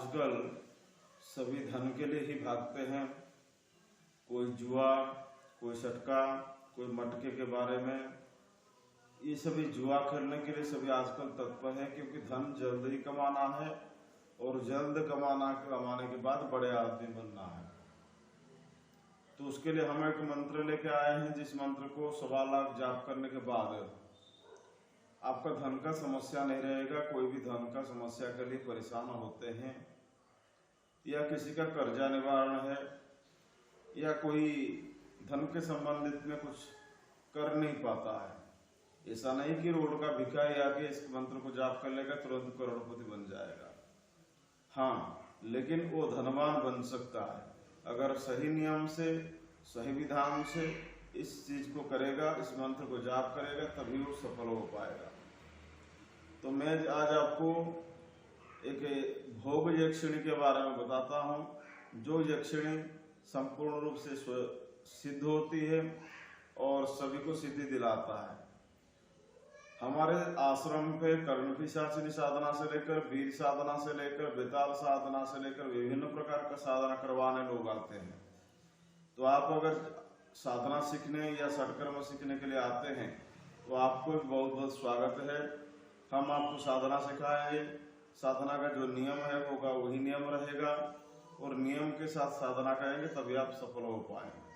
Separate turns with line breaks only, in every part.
आजकल सभी धन के लिए ही भागते हैं। कोई जुआ, कोई सटका, कोई मटके के बारे में, ये सभी जुआ खेलने के लिए सभी आजकल तत्पर है, क्योंकि धन जल्द ही कमाना है और जल्द कमाने के बाद बड़े आदमी बनना है। तो उसके लिए हम एक मंत्र लेके आए हैं, जिस मंत्र को 1.25 लाख जाप करने के बाद आपका धन का समस्या नहीं रहेगा। कोई भी धन का समस्या के लिए परेशान होते हैं, या किसी का कर्जा निवारण है, या कोई धन के संबंधित में कुछ कर नहीं पाता है। ऐसा नहीं कि रोड का भिखारी आके इस मंत्र को जाप कर लेगा तुरंत करोड़पति बन जाएगा। हाँ, लेकिन वो धनवान बन सकता है अगर सही नियम से, सही विधान से इस चीज को करेगा, इस मंत्र को जाप करेगा, तभी वो सफल हो पाएगा। तो मैं आज आपको एक भोग यक्षिणी के बारे में बताता हूँ, जो यक्षिणी संपूर्ण रूप से सिद्ध होती है और सभी को सिद्धि दिलाता है। हमारे आश्रम पे कर्णपिशाचिनी साधना से लेकर, वीर साधना से लेकर, बेताल साधना से लेकर विभिन्न प्रकार का साधना करवाने लोग आते हैं। तो आप अगर साधना सीखने या सटकर्म सीखने के लिए आते हैं तो आपको बहुत बहुत स्वागत है। हम आपको साधना सिखाएंगे। साधना का जो नियम है होगा वही नियम रहेगा, और नियम के साथ साधना करेंगे तभी आप सफल हो पाएंगे।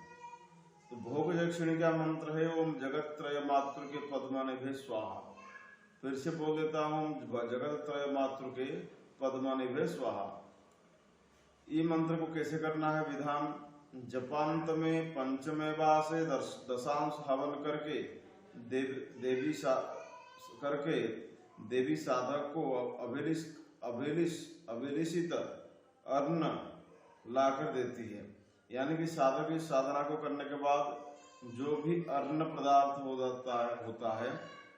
तो भोग यक्षिणी का मंत्र है ओम जगत त्रय मातृ के पद्मनिभे स्वाहा। फिर से बोल देता हूँ, जगत त्रय मातृ के पद्मनिभे स्वाहा। ये मंत्र को कैसे करना है विधान, जपांत में पंचमे वासे दशांश हवन करके देवी साधक को अभिलिषित अन्न लाकर देती है। यानी कि साधक इस साधना को करने के बाद जो भी अन्न पदार्थ होता है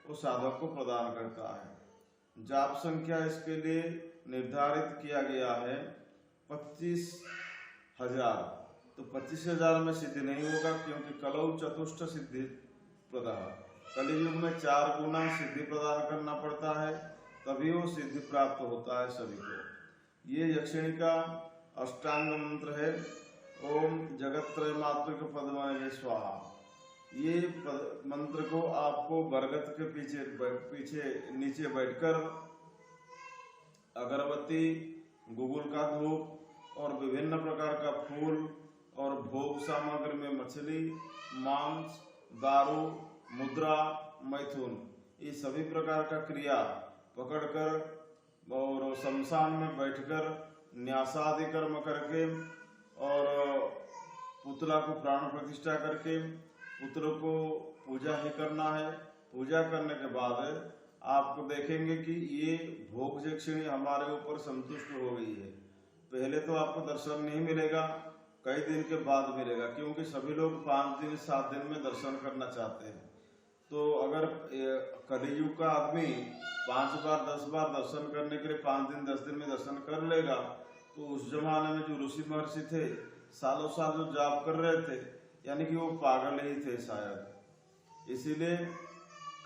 वो साधक को प्रदान करता है। जाप संख्या इसके लिए निर्धारित किया गया है 25,000। तो 25,000 में सिद्धि नहीं होगा, क्योंकि कलौ चतुष्ट सिद्धि प्रदान, कलियुग में 4 गुना सिद्धि प्रदान करना पड़ता है, तभी वो सिद्धि प्राप्त होता है सभी को। ये यक्षिणी का अष्टांग मंत्र है ओम जगत त्रय मातृ के पद्मनिभे स्वाहा। ये मंत्र को आपको बरगद के पीछे नीचे बैठकर अगरबत्ती, गुगुल का धूप और विभिन्न प्रकार का फूल और भोग सामग्री में मछली, मांस, दारू, मुद्रा, मैथुन, ये सभी प्रकार का क्रिया पकड़कर और शमशान में बैठकर न्यासादि कर्म करके और पुतला को प्राण प्रतिष्ठा करके पुत्र को पूजा ही करना है। पूजा करने के बाद आपको देखेंगे कि ये भोग यक्षिणी हमारे ऊपर संतुष्ट हो गई है। पहले तो आपको दर्शन नहीं मिलेगा, कई दिन के बाद मिलेगा, क्योंकि सभी लोग 5 दिन 7 दिन में दर्शन करना चाहते हैं। तो अगर कलियुग का आदमी 5 बार 10 बार दर्शन करने के लिए 5 दिन 10 दिन में दर्शन कर लेगा, तो उस जमाने में जो ऋषि महर्षि थे सालों साल जो जाप कर रहे थे, यानी कि वो पागल ही थे शायद। इसीलिए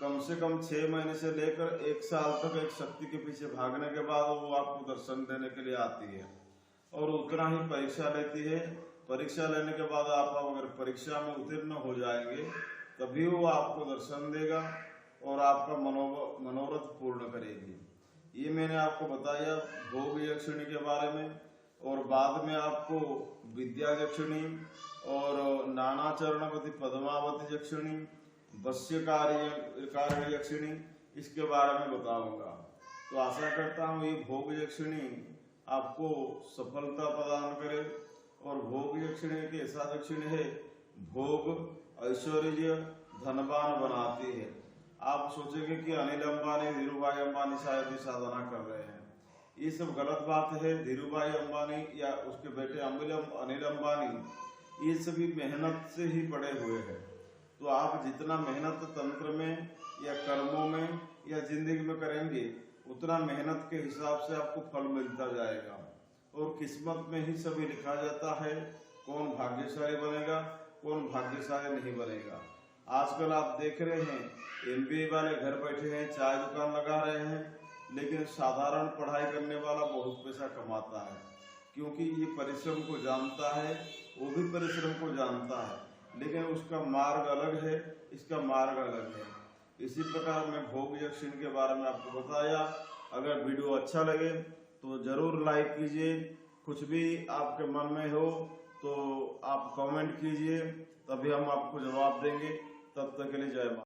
कम से कम 6 महीने से लेकर 1 साल तक एक शक्ति के पीछे भागने के बाद वो आपको दर्शन देने के लिए आती है, और उतना ही परीक्षा लेती है। परीक्षा लेने के बाद आप अगर परीक्षा में उत्तीर्ण हो जाएंगे तभी वो आपको दर्शन देगा और आपका मनोरथ पूर्ण करेगी। ये मैंने आपको बताया भोग यक्षिणी के बारे में, और बाद में आपको विद्या यक्षिणी और नानाचरणवती पद्मावती यक्षिणी, वश्यकारी यक्षिणी, इसके बारे में बताऊंगा। तो आशा करता हूँ ये भोग यक्षिणी आपको सफलता प्रदान करे। और भोग यक्षिणी एक ऐसा यक्षिणी है, भोग ऐश्वर्य धनवान बनाती है। आप सोचेंगे कि अनिल अंबानी, धीरूभाई अंबानी शायद ही साधना कर रहे हैं, ये सब गलत बात है। धीरूभाई अंबानी या उसके बेटे अनिल अंबानी ये सभी मेहनत से ही बड़े हुए हैं। तो आप जितना मेहनत तंत्र में या कर्मों में या जिंदगी में करेंगे, उतना मेहनत के हिसाब से आपको फल मिलता जाएगा। और किस्मत में ही सभी लिखा जाता है कौन भाग्यशाली बनेगा, कौन भाग्यशाली नहीं बनेगा। आजकल आप देख रहे हैं MBA वाले घर बैठे हैं, चाय दुकान लगा रहे हैं, लेकिन साधारण पढ़ाई करने वाला बहुत पैसा कमाता है, क्योंकि ये परिश्रम को जानता है, वो भी परिश्रम को जानता है, लेकिन उसका मार्ग अलग है, इसका मार्ग अलग है। इसी प्रकार मैं भोग यक्षिण के बारे में आपको बताया। अगर वीडियो अच्छा लगे तो जरूर लाइक कीजिए, कुछ भी आपके मन में हो तो आप कमेंट कीजिए, तभी हम आपको जवाब देंगे। तब तक के लिए जय माता।